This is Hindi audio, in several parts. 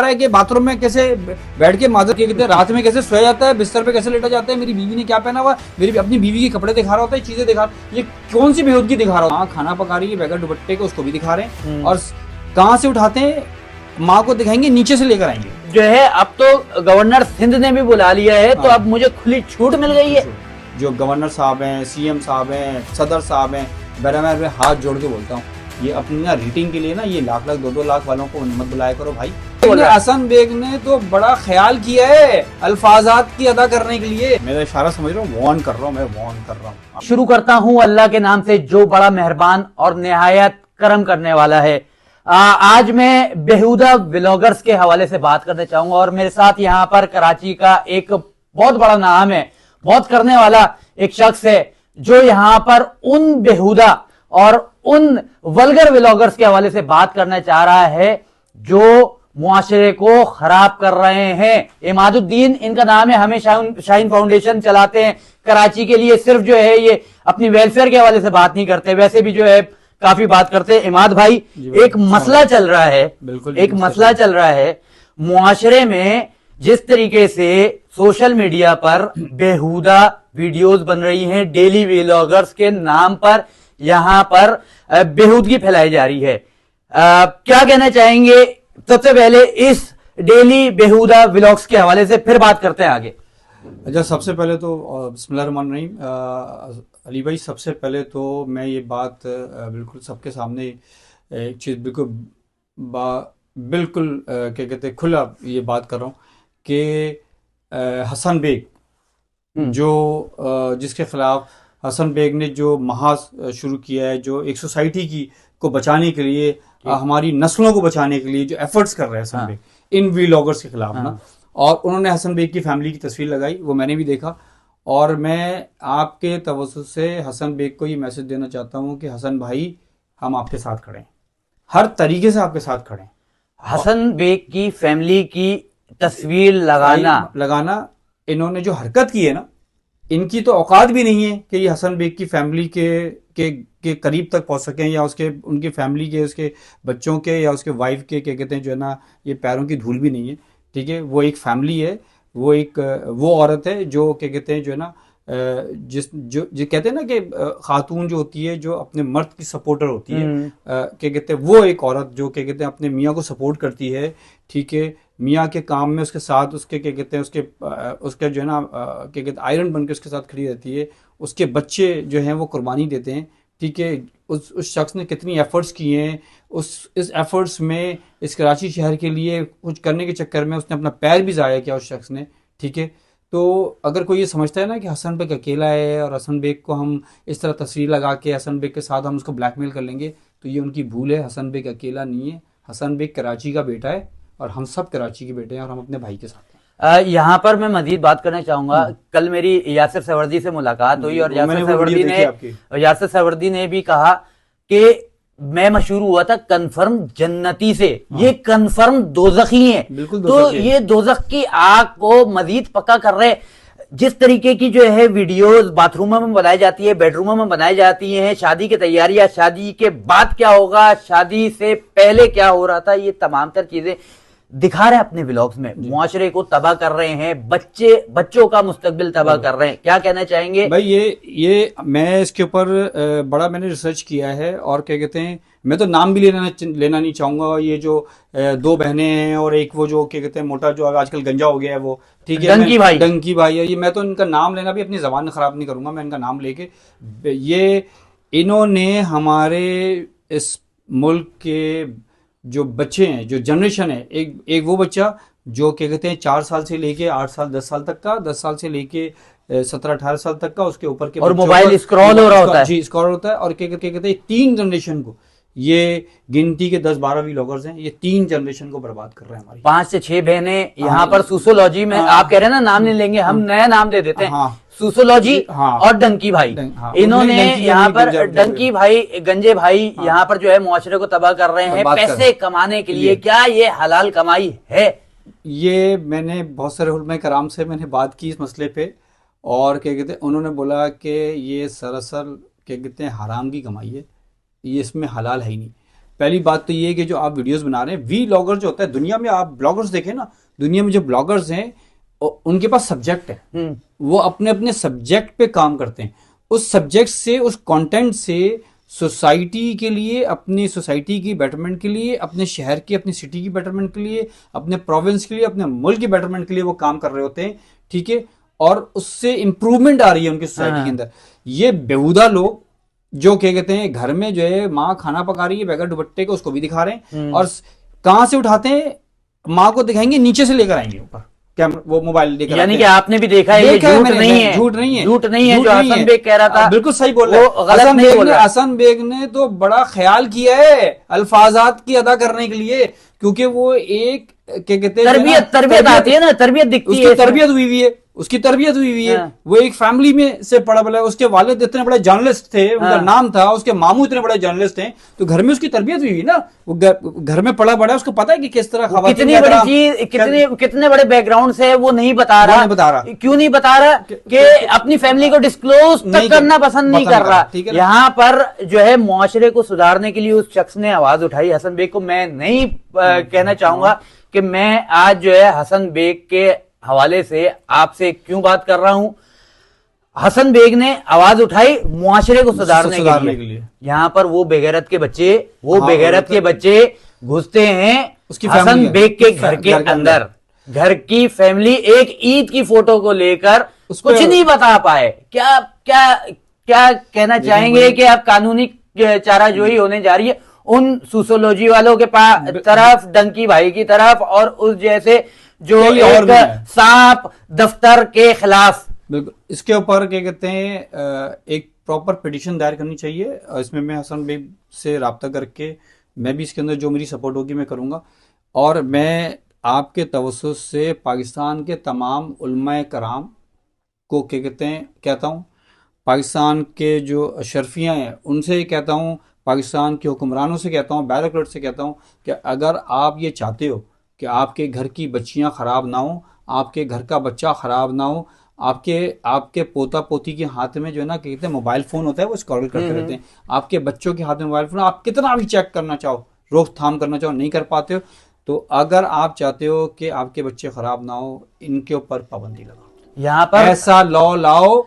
रहा है कि बाथरूम में कैसे बैठ के माजर के कहते हैं, रात में कैसे सोया जाता है, बिस्तर पे कैसे लेटा जाता है, मेरी बीवी ने क्या पहना हुआ, मेरी अपनी बीवी के कपड़े दिखा रहा होता है, चीजें दिखा, ये कौन सी बेहूदगी दिखा रहा होता है। खाना पका रही है बगैर दुपट्टे के, उसको भी दिखा रहे हैं। और कहाँ से उठाते हैं, माँ को दिखाएंगे, नीचे से लेकर आएंगे। जो है अब तो गवर्नर सिंध ने भी बुला लिया है, तो अब मुझे खुली छूट मिल गई है। जो गवर्नर साहब हैं, सीएम साहब हैं, सदर साहब हैं, बराबर में हाथ जोड़ के बोलता हूँ, ये अपनी ना रेटिंग के लिए ना ये लाख लाख 2-2 लाख वालों को मत बुलाया करो भाई। हसन बेग ने तो बड़ा ख्याल किया है अल्फाजात की अदा करने के लिए। मेरा इशारा समझ रहा हूँ, वार्न कर रहा हूँ, मैं वार्न कर रहा हूँ। शुरू करता हूँ अल्लाह के नाम से जो बड़ा मेहरबान और निहायत करम करने वाला है। आज मैं बेहुदा व्लॉगर्स के हवाले से बात करना चाहूंगा और मेरे साथ यहाँ पर कराची का एक बहुत बड़ा नाम है, बहुत करने वाला एक शख्स है जो यहाँ पर उन बेहुदा और उन वल्गर व्लॉगर्स के हवाले से बात करना चाह रहा है जो मुआशरे को खराब कर रहे हैं। इमादुद्दीन इनका नाम है, हमें शाहीन फाउंडेशन चलाते हैं कराची के लिए। सिर्फ जो है ये अपनी वेलफेयर के हवाले से बात नहीं करते, वैसे भी जो है काफी बात करते हैं। इमाद भाई, एक मसला चल रहा है, बिल्कुल एक मसला चल रहा है मुआशरे में। जिस तरीके से सोशल मीडिया पर बेहुदा वीडियोस बन रही हैं, डेली व्लॉगर्स के नाम पर यहां पर बेहूदगी फैलाई जा रही है, क्या कहना चाहेंगे सबसे पहले इस डेली बेहुदा व्लॉग्स के हवाले से, फिर बात करते हैं आगे। अच्छा, सबसे पहले तो बिस्मिल्लाहिर्रहमानिर्रहीम, अली भाई, सबसे पहले तो मैं ये बात बिल्कुल सबके सामने एक चीज़ बिल्कुल क्या कहते हैं खुला ये बात कर रहा हूँ कि हसन बेग जो जिसके खिलाफ हसन बेग ने जो महाज शुरू किया है, जो एक सोसाइटी की को बचाने के लिए, हमारी नस्लों को बचाने के लिए जो एफर्ट्स कर रहे हैं हसन बेग इन व्लॉगर्स के खिलाफ ना, और उन्होंने हसन बेग की फैमिली की तस्वीर लगाई, वो मैंने भी देखा। और मैं आपके तवज्जुह से हसन बेग को ये मैसेज देना चाहता हूँ कि हसन भाई, हम आपके साथ खड़े हैं, हर तरीके से आपके साथ खड़े हैं। हसन बेग की फैमिली की तस्वीर लगाना इन्होंने जो हरकत की है ना, इनकी तो औकात भी नहीं है कि ये हसन बेग की फैमिली के करीब तक पहुंच सकें, या उसके उनकी फैमिली के, उसके बच्चों के या उसके वाइफ के क्या कहते हैं जो है ना, ये पैरों की धूल भी नहीं है। ठीक है, वो एक फैमिली है, वो औरत है जो क्या कहते हैं जो है ना, जो कहते हैं ना कि खातून जो होती है जो अपने मर्द की सपोर्टर होती है, क्या कहते हैं वो एक औरत जो क्या कहते हैं अपने मियाँ को सपोर्ट करती है। ठीक है, मियाँ के काम में उसके साथ उसके क्या कहते हैं उसके जो है ना क्या कहते हैं आयरन बन के उसके साथ खड़ी रहती है, उसके बच्चे जो हैं वो कुर्बानी देते हैं। ठीक है, उस शख्स ने कितनी एफर्ट्स किए हैं, इस एफर्ट्स में इस कराची शहर के लिए कुछ करने के चक्कर में उसने अपना पैर भी ज़ाया किया उस शख्स ने। ठीक है, तो अगर कोई ये समझता है ना कि हसन बेग अकेला है और हसन बेग को हम इस तरह तस्वीर लगा के हसन बेग के साथ हम उसको ब्लैकमेल कर लेंगे, तो ये उनकी भूल है। हसन बेग अकेला नहीं है, हसन बेग कराची का बेटा है और हम सब कराची के बेटे हैं और हम अपने भाई के साथ हैं। यहाँ पर मैं मजीद बात करना चाहूंगा। कल मेरी यासिर सवर्दी से मुलाकात हुई और यासिर सवर्दी ने भी कहा कि मैं मशहूर हुआ था कन्फर्म जन्नती से, ये कन्फर्म दोज़खी है। तो ये दोज़ख की आग को मजीद पक्का कर रहे। जिस तरीके की जो है वीडियोस बाथरूमों में बनाई जाती है, बेडरूमों में बनाई जाती हैं, शादी की तैयारियां, शादी के बाद क्या होगा, शादी से पहले क्या हो रहा था, ये तमाम तर चीजें दिखा रहे हैं अपने व्लॉग्स में। मुआशरे को तबाह कर रहे हैं, बच्चों का मुस्तकबिल तबाह कर रहे हैं। क्या कहना चाहेंगे भाई? ये मैं इसके ऊपर बड़ा मैंने रिसर्च किया है और क्या कहते हैं, मैं तो नाम भी लेना नहीं चाहूंगा। ये जो 2 बहनें हैं और एक वो जो क्या कहते हैं मोटा जो आजकल गंजा हो गया है वो, ठीक है, डंकी भाई है, ये मैं तो इनका नाम लेना भी अपनी जबान खराब नहीं करूंगा मैं इनका नाम लेके। ये इन्होंने हमारे इस मुल्क के जो बच्चे हैं, जो जनरेशन है, एक वो बच्चा जो क्या कहते हैं 4 साल से लेके 8 साल 10 साल तक का, 10 साल से लेके 17-18 साल तक का, उसके ऊपर के और मोबाइल स्क्रॉल हो रहा होता है। जी, स्क्रॉल होता है। और क्या कहते हैं 3 जनरेशन को, ये गिनती के 10-12 व्लॉगर्स हैं, ये 3 जनरेशन को बर्बाद कर रहे हैं। हमारी 5 से 6 बहनें यहाँ पर सोशोलॉजी में, आप कह रहे हैं ना नाम नहीं लेंगे, हम नया नाम दे देते हैं, सोशोलॉजी और डंकी भाई। इन्होंने यहाँ पर डंकी भाई, गंजे भाई यहाँ पर जो है मुआशरे को तबाह कर रहे हैं पैसे कमाने के लिए। क्या ये हलाल कमाई है? ये मैंने बहुत सारे उलमा कराम से मैंने बात की इस मसले पे, और क्या कहते हैं उन्होंने बोला कि ये सरासर क्या कहते हैं हराम की कमाई है, ये इसमें हलाल है ही नहीं। पहली बात तो ये है कि जो आप वीडियोस बना रहे हैं, वी ब्लॉगर जो होता है दुनिया में, आप ब्लॉगर्स देखें ना, दुनिया में जो ब्लॉगर्स हैं उनके पास सब्जेक्ट है, वो अपने अपने सब्जेक्ट पे काम करते हैं, उस सब्जेक्ट से, उस कंटेंट से सोसाइटी के लिए, अपनी सोसाइटी की बेटरमेंट के लिए, अपने शहर की, अपनी सिटी की बेटरमेंट के लिए, अपने प्रोविंस के लिए, अपने मुल्क की बेटरमेंट के लिए वो काम कर रहे होते हैं, ठीक है, और उससे इंप्रूवमेंट आ रही है उनकी सोसाइटी के अंदर। ये बेहुदा लोग जो क्या कहते हैं, घर में जो है माँ खाना पका रही है बगैर दुपट्टे के, उसको भी दिखा रहे हैं, और कहां से उठाते हैं, माँ को दिखाएंगे, नीचे से लेकर आएंगे ऊपर कैमरा, वो मोबाइल लेकर, यानी कि आपने भी देखा है, ये झूठ नहीं है, झूठ नहीं है, झूठ नहीं है जो हसन बेग कह रहा था, बिल्कुल सही बोल रहे हैं। हसन बेग ने तो बड़ा ख्याल किया है अल्फाजात की अदा करने के लिए, क्योंकि वो एक क्या कहते हैं, तरबियत आती है ना, तरबियत दिखती है, उसकी तरबियत हुई हुई है, उसकी तरबियत हुई हुई है। वो एक फैमिली में से पड़ा बड़ा, उसके वालिद इतने बड़े जर्नलिस्ट थे, उनका नाम था, उसके मामू इतने बड़े जर्नलिस्ट थे, तो घर में उसकी तरबियत हुई हुई ना, वो घर में पड़ा बड़ा, उसको पता है कि किस तरह खबर, कितनी बड़ी चीज, कितने बड़े बैकग्राउंड से वो नहीं बता रहा, क्यों नहीं बता रहा कि अपनी फैमिली को डिस्क्लोज तक करना पसंद नहीं कर रहा। यहाँ पर जो है मुआशरे को सुधारने के लिए उस शख्स ने आवाज उठाई। हसन बेग को मैं नहीं कहना चाहूंगा कि मैं आज जो है हसन बेग के हवाले से आपसे क्यों बात कर रहा हूं। हसन बेग ने आवाज उठाई मुआशरे को सुधारने के लिए। यहां पर वो बेगैरत के बच्चे, बेगैरत के बच्चे घुसते हैं हसन बेग के घर के अंदर। घर की फैमिली एक ईद की फोटो को लेकर कुछ नहीं बता पाए। क्या क्या क्या कहना चाहेंगे कि अब कानूनी चाराजोई होने जा रही है उन सोशियोलॉजी वालों के तरफ, डंकी भाई की तरफ, और उस जैसे जो एक सांप दफ्तर के खिलाफ। बिल्कुल, इसके ऊपर क्या कहते हैं, एक प्रॉपर पिटीशन दायर करनी चाहिए। इसमें मैं हसन बेग से राब्ता करके मैं भी इसके अंदर जो मेरी सपोर्ट होगी मैं करूंगा। और मैं आपके तवज्जुह से पाकिस्तान के तमाम उलमाए कराम को क्या कहते हैं कहता हूँ, पाकिस्तान के जो अशरफियाँ हैं उनसे कहता हूँ, पाकिस्तान के हुक्मरानों से कहता हूँ, बैरोक्रेट से कहता हूँ कि अगर आप ये चाहते हो कि आपके घर की बच्चियां खराब ना हो, आपके घर का बच्चा खराब ना हो, आपके पोता पोती के हाथ में जो है ना कहते हैं मोबाइल फोन होता है, वो स्क्रॉल करते रहते हैं, आपके बच्चों के हाथ में मोबाइल फोन, आप कितना भी चेक करना चाहो, रोकथाम करना चाहो, नहीं कर पाते हो। तो अगर आप चाहते हो कि आपके बच्चे खराब ना हो, इनके ऊपर पाबंदी लगाओ। यहाँ पर ऐसा लॉ लाओ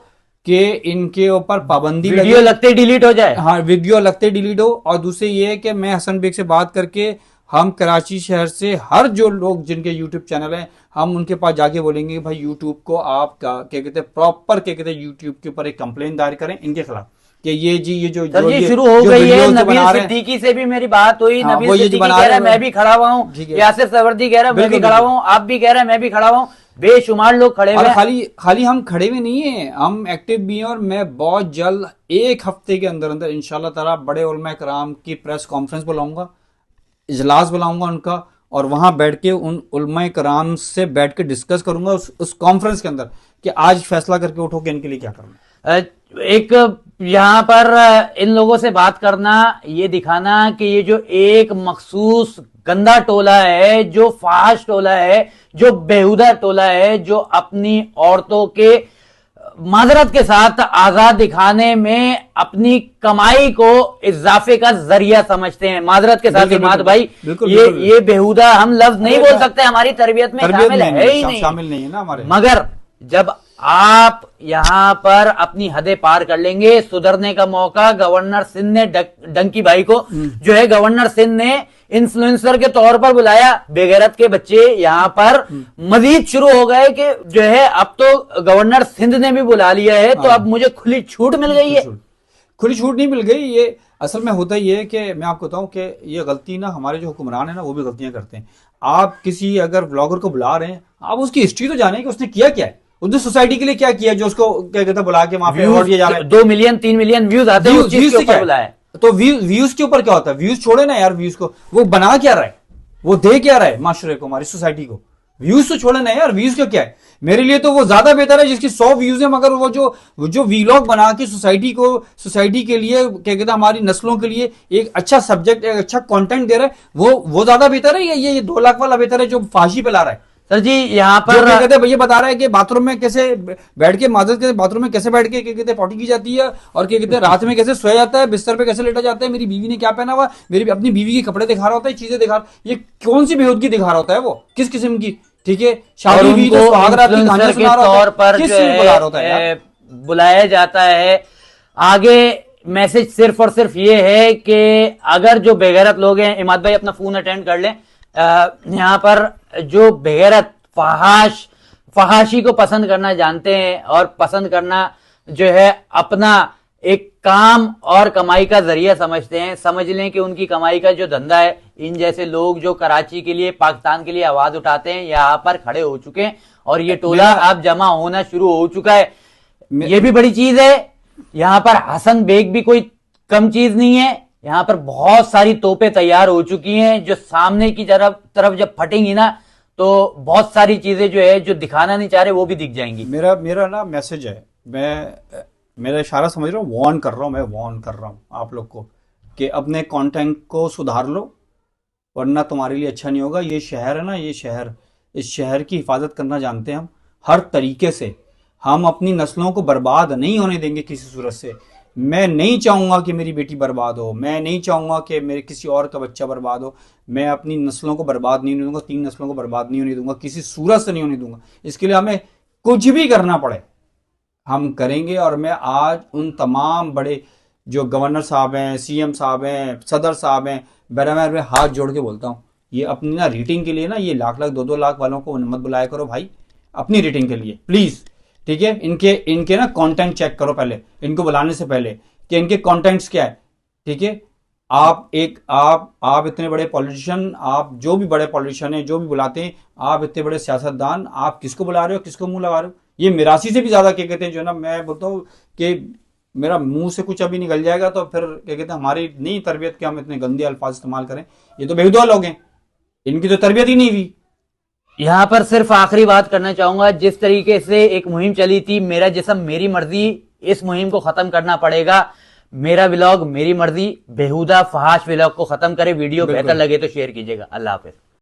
कि इनके ऊपर पाबंदी लगे, वीडियो लगते डिलीट हो जाए। हाँ, वीडियो लगते डिलीट हो। और दूसरी ये है कि मैं हसन बेग से बात करके, हम कराची शहर से हर जो लोग जिनके यूट्यूब चैनल हैं, हम उनके पास जाके बोलेंगे कि भाई यूट्यूब को आप क्या कहते हैं, प्रॉपर क्या कहते हैं, यूट्यूब के ऊपर एक कंप्लेन दायर करें इनके खिलाफ कि ये जी ये जो शुरू हो गई है। नबील सिद्दीकी से भी मेरी बात हुई, नबील सिद्दीकी कह रहा है मैं भी खड़ा हुआ हूँ, यासिर सवर्दी कह रहा है मैं भी खड़ा हुआ हूँ, आप भी कह रहे हैं मैं भी खड़ा हुआ हूँ, बेशुमार लोग खड़े हुए। खाली हम खड़े हुए नहीं है, हम एक्टिव भी हैं। और मैं बहुत जल्द एक हफ्ते के अंदर अंदर इंशाल्लाह ताला बड़े उलमा कराम की प्रेस कॉन्फ्रेंस बुलाऊंगा, इजलास बुलाऊंगा उनका, और वहां बैठ के उन उलमा कराम से बैठ के डिस्कस करूंगा उस कॉन्फ्रेंस के अंदर कि आज फैसला करके उठो कि इनके लिए क्या करना है। एक यहाँ पर इन लोगों से बात करना, ये दिखाना कि ये जो एक मखसूस गंदा टोला है, जो फाहश टोला है, जो बेहुदा टोला है, जो अपनी औरतों के माजरत के साथ आजाद दिखाने में अपनी कमाई को इजाफे का जरिया समझते हैं। माजरत के साथ इमाद भाई, ये बेहुदा हम लफ्ज नहीं बोल सकते, हमारी तरबियत में शामिल है ही नहीं, शामिल नहीं है ना हमारे। मगर जब आप यहां पर अपनी हदें पार कर लेंगे, सुधरने का मौका गवर्नर सिंध ने डंकी भाई को जो है, गवर्नर सिंध ने इन्फ्लुएंसर के तौर पर बुलाया। बेगैरत के बच्चे यहां पर मजीद शुरू हो गए कि जो है अब तो गवर्नर सिंध ने भी बुला लिया है, तो अब मुझे खुली छूट मिल गई है। खुली छूट नहीं मिल गई, ये असल में होता ही है कि मैं आपको बताऊं कि ये गलती ना हमारे जो हुक्मरान है ना वो भी गलतियां करते हैं। आप किसी अगर ब्लॉगर को बुला रहे हैं, आप उसकी हिस्ट्री तो जाने कि उसने किया क्या है, उसने सोसाइटी के लिए क्या किया जो उसको क्या कहते हैं बुला के वहां पे अवार्ड दिया जा रहा है। 2 मिलियन 3 मिलियन व्यूज आते हैं, तो व्यूज के ऊपर क्या होता है, व्यूज छोड़े ना यार, व्यूज को वो बना क्या रहा है, वो दे क्या रहा है माशरे को, हमारी सोसाइटी को। व्यूज तो छोड़े ना यार, व्यूज का क्या है। मेरे लिए तो वो ज्यादा बेहतर है जिसकी 100 व्यूज है, मगर वो जो वीलॉग बना के सोसाइटी के लिए क्या कहते हैं, हमारी नस्लों के लिए एक अच्छा सब्जेक्ट, एक अच्छा कंटेंट दे रहा है, वो ज्यादा बेहतर है। ये 2 लाख वाला बेहतर है जो फाशी पे ला रहा है। सर जी यहाँ जो क्या पर कहते हैं भैया बता रहा है कि बाथरूम में कैसे बैठ के माजत के बाथरूम में कैसे बैठ के क्या कहते हैं पॉटी की जाती है, और क्या कहते हैं रात में कैसे सोया जाता है, बिस्तर पे कैसे लेटा जाता है, मेरी बीवी ने क्या पहना हुआ, मेरी अपनी बीवी के कपड़े दिखा रहा होता है, चीजें दिखा, ये कौन सी बेहूदगी दिखा रहा होता है वो, किस किस्म की, ठीक है, और शादी हुई उनको तो सुहागरात की कहानियां इन्फ्लुएंसर के सुना रहा तौर होता पर है, किस जो चीज में बुला रहा होता है यार? बुलाया जाता है। आगे मैसेज सिर्फ और सिर्फ ये है कि अगर जो बेगैरत लोग हैं, इमाद भाई अपना फोन अटेंड कर लें, यहाँ पर जो बेगैरत फहाशी को पसंद करना जानते हैं और पसंद करना जो है अपना एक काम और कमाई का जरिया समझते हैं, समझ लें कि उनकी कमाई का जो धंधा है, इन जैसे लोग जो कराची के लिए, पाकिस्तान के लिए आवाज उठाते हैं, यहाँ पर खड़े हो चुके हैं और ये टोला अब जमा होना शुरू हो चुका है। ये भी बड़ी चीज है। यहाँ पर हसन बेग भी कोई कम चीज नहीं है। यहाँ पर बहुत सारी तोपें तैयार हो चुकी हैं जो सामने की तरफ जब फटेंगी ना तो बहुत सारी चीजें जो है जो दिखाना नहीं चाह रहे वो भी दिख जाएंगी। मेरा ना मैसेज है, मेरा इशारा समझ रहा हूँ, वार्न कर रहा हूँ, मैं वार्न कर रहा हूँ आप लोग को कि अपने कंटेंट को सुधार लो, वरना तुम्हारे लिए अच्छा नहीं होगा। ये शहर है ना, ये शहर, इस शहर की हिफाजत करना जानते हैं हम हर तरीके से। हम अपनी नस्लों को बर्बाद नहीं होने देंगे किसी सूरत से। मैं नहीं चाहूँगा कि मेरी बेटी बर्बाद हो, मैं नहीं चाहूँगा कि मेरे किसी और का बच्चा बर्बाद हो। मैं अपनी नस्लों को बर्बाद नहीं होने दूंगा, 3 नस्लों को बर्बाद नहीं होने दूंगा, किसी सूरत से नहीं होने दूंगा। इसके लिए हमें कुछ भी करना पड़े हम करेंगे। और मैं आज उन तमाम बड़े जो गवर्नर साहब हैं, सीएम साहब हैं, सदर साहब हैं, बराबर में हाथ जोड़ के बोलता हूँ, ये अपनी ना रेटिंग के लिए ना ये लाख 2-2 लाख वालों को मत बुलाया करो भाई, अपनी रेटिंग के लिए प्लीज, ठीक है। इनके ना कंटेंट चेक करो पहले, इनको बुलाने से पहले कि इनके कंटेंट्स क्या है, ठीक है। आप इतने बड़े पॉलिटिशियन, आप जो भी बड़े पॉलिटिशियन हैं, जो भी बुलाते हैं, आप इतने बड़े सियासतदान, आप किसको बुला रहे हो, किसको मुंह लगा रहे हो? ये मिरासी से भी ज्यादा क्या कहते हैं जो है ना, मैं बोलता हूँ कि मेरा मुंह से कुछ अभी निकल जाएगा तो फिर क्या कहते हैं हमारी नहीं तरबियत कि हम इतने गंदे अल्फाज इस्तेमाल करें। ये तो बेहुदा लोग हैं, इनकी तो तरबियत ही नहीं हुई। यहाँ पर सिर्फ आखिरी बात करना चाहूंगा, जिस तरीके से एक मुहिम चली थी मेरा जिस्म मेरी मर्जी, इस मुहिम को खत्म करना पड़ेगा। मेरा व्लॉग मेरी मर्जी, बेहुदा फहाश व्लॉग को खत्म करे। वीडियो बेहतर लगे तो शेयर कीजिएगा। अल्लाह हाफिज।